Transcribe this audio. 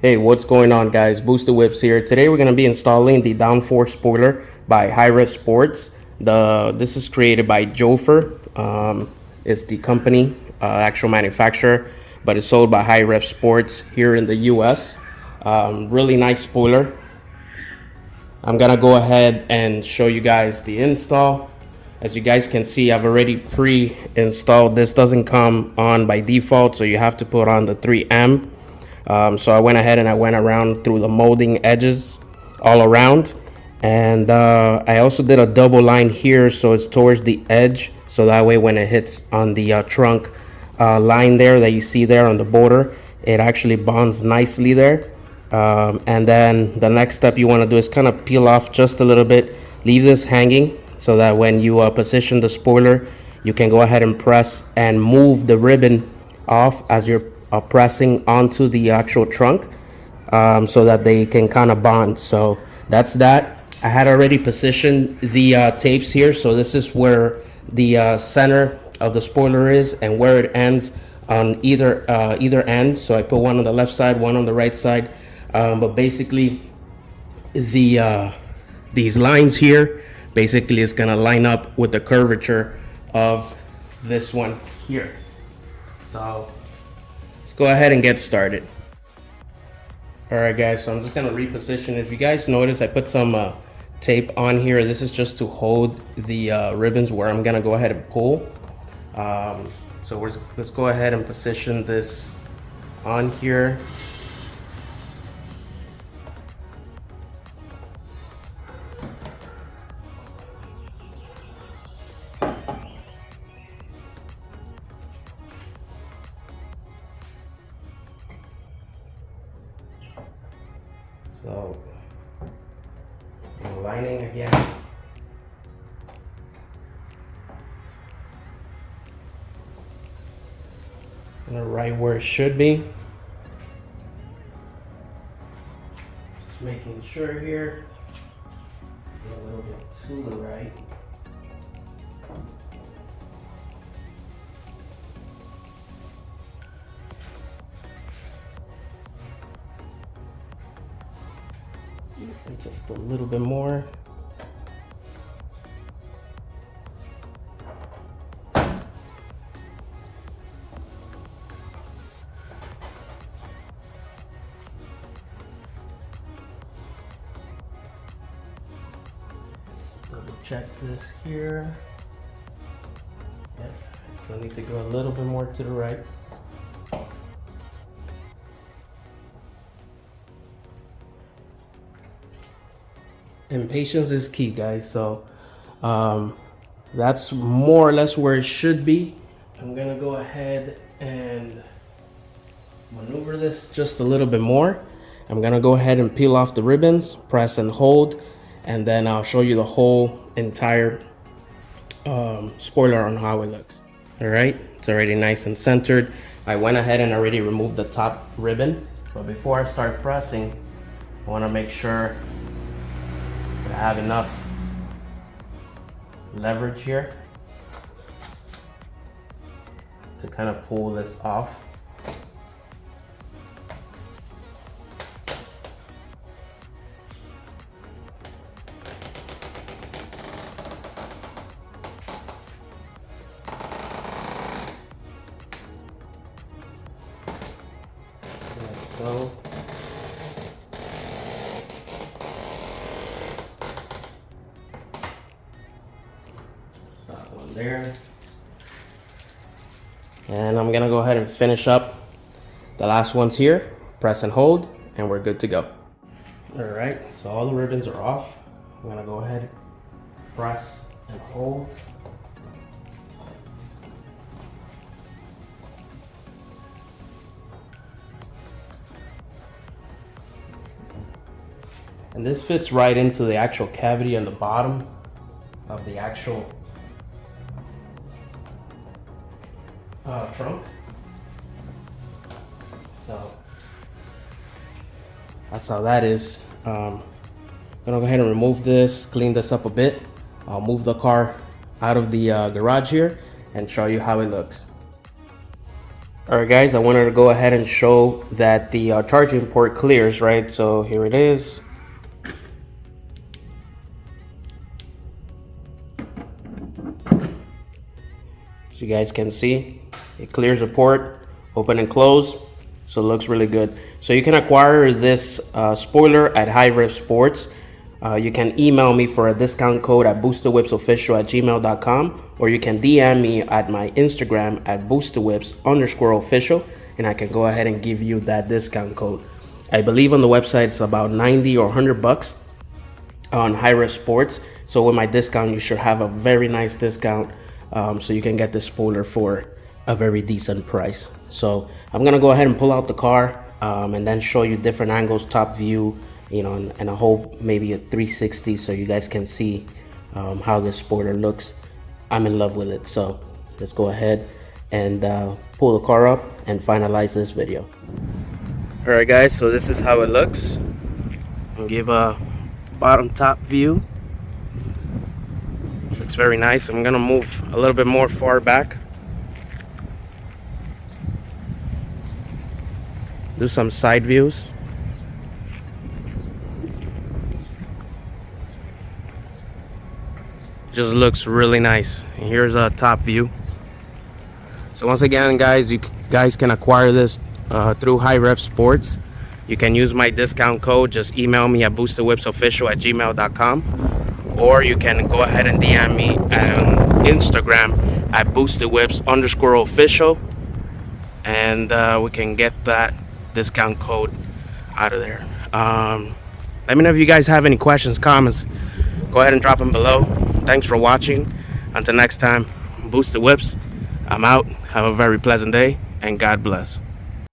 Hey, what's going on, guys? Booster Whips here. Today we're going to be installing the Downforce spoiler by HiRev Sports. This is created by Yofer. It's the company, actual manufacturer, but it's sold by HiRev Sports here in the US. Really nice spoiler. I'm going to go ahead and show you guys the install. As you guys can see, I've already pre-installed. This doesn't come on by default, so you have to put on the 3M. So I went ahead and I went around through the molding edges all around, and I also did a double line here so it's towards the edge, so that way when it hits on the trunk line there that you see there on the border, it actually bonds nicely there. And then the next step you want to do is kind of peel off just a little bit, leave this hanging so that when you position the spoiler, you can go ahead and press and move the ribbon off as you're pressing onto the actual trunk, so that they can kind of bond. So that's that. I had already positioned the tapes here, so this is where the center of the spoiler is and where it ends on either end. So I put one on the left side, one on the right side, but basically these lines here basically is going to line up with the curvature of this one here. So let's go ahead and get started. All right, guys, so I'm just gonna reposition. If you guys notice, I put some tape on here. This is just to hold the ribbons where I'm gonna go ahead and pull. So let's go ahead and position this on here. So, lining again. And right where it should be. Just making sure here. A little bit to the right. And just a little bit more. Let's double check this here. Yep, I still need to go a little bit more to the right. And patience is key, guys. So that's more or less where it should be. I'm gonna go ahead and maneuver this just a little bit more. I'm gonna go ahead and peel off the ribbons, press and hold, and then I'll show you the whole entire spoiler on how it looks. All right, it's already nice and centered. I went ahead and already removed the top ribbon, but before I start pressing, I want to make sure I have enough leverage here to kind of pull this off. Like so. There, and I'm gonna go ahead and finish up the last ones here, press and hold, and we're good to go. All right, so all the ribbons are off. I'm gonna go ahead, press and hold. And this fits right into the actual cavity on the bottom of the actual trunk. So that's how that is. I'm gonna go ahead and remove this, clean this up a bit. I'll move the car out of the garage here and show you how it looks. All right, guys, I wanted to go ahead and show that the charging port clears, right? So here it is. So you guys can see it clears the port, open and close. So it looks really good. So you can acquire this spoiler at HiRev Sports. You can email me for a discount code at boosterwhipsofficial@gmail.com, or you can DM me at my Instagram at boosterwhips_official, and I can go ahead and give you that discount code. I believe on the website it's about 90 or 100 bucks on HiRev Sports. So with my discount, you should have a very nice discount. So you can get this spoiler for a very decent price. So I'm gonna go ahead and pull out the car and then show you different angles, top view, you know, and I hope maybe a 360 so you guys can see how this spoiler looks. I'm in love with it. So let's go ahead and pull the car up and finalize this video. All right, guys, so this is how it looks. I'll give a bottom top view. Looks very nice. I'm gonna move a little bit more far back. Do some side views. Just looks really nice. And here's a top view. So once again, guys, you guys can acquire this through HiRev Sports. You can use my discount code. Just email me at boosterwhipsofficial@gmail.com, or you can go ahead and DM me on Instagram at boostedwhips_official, and we can get that discount code out of there. Let me know if you guys have any questions, comments. Go ahead and drop them below. Thanks for watching. Until next time, Boosted Whips. I'm out. Have a very pleasant day, and God bless.